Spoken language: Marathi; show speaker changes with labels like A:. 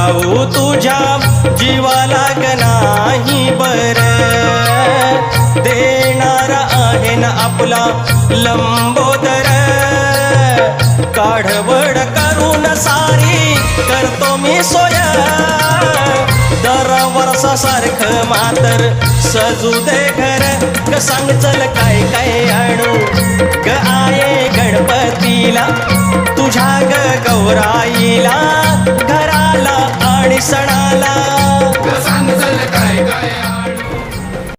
A: जाऊ तुझ्या जीवाला ग नाही बर, देणारा आहे ना आपला लंबोदर. काढवड करून सारी करतो मी सोय, दरवर्षासारखं मातर सजू दे घर. ग सांग चल काय काय आणू ग आये गणपतीला, तुझ्या ग गौराईला घर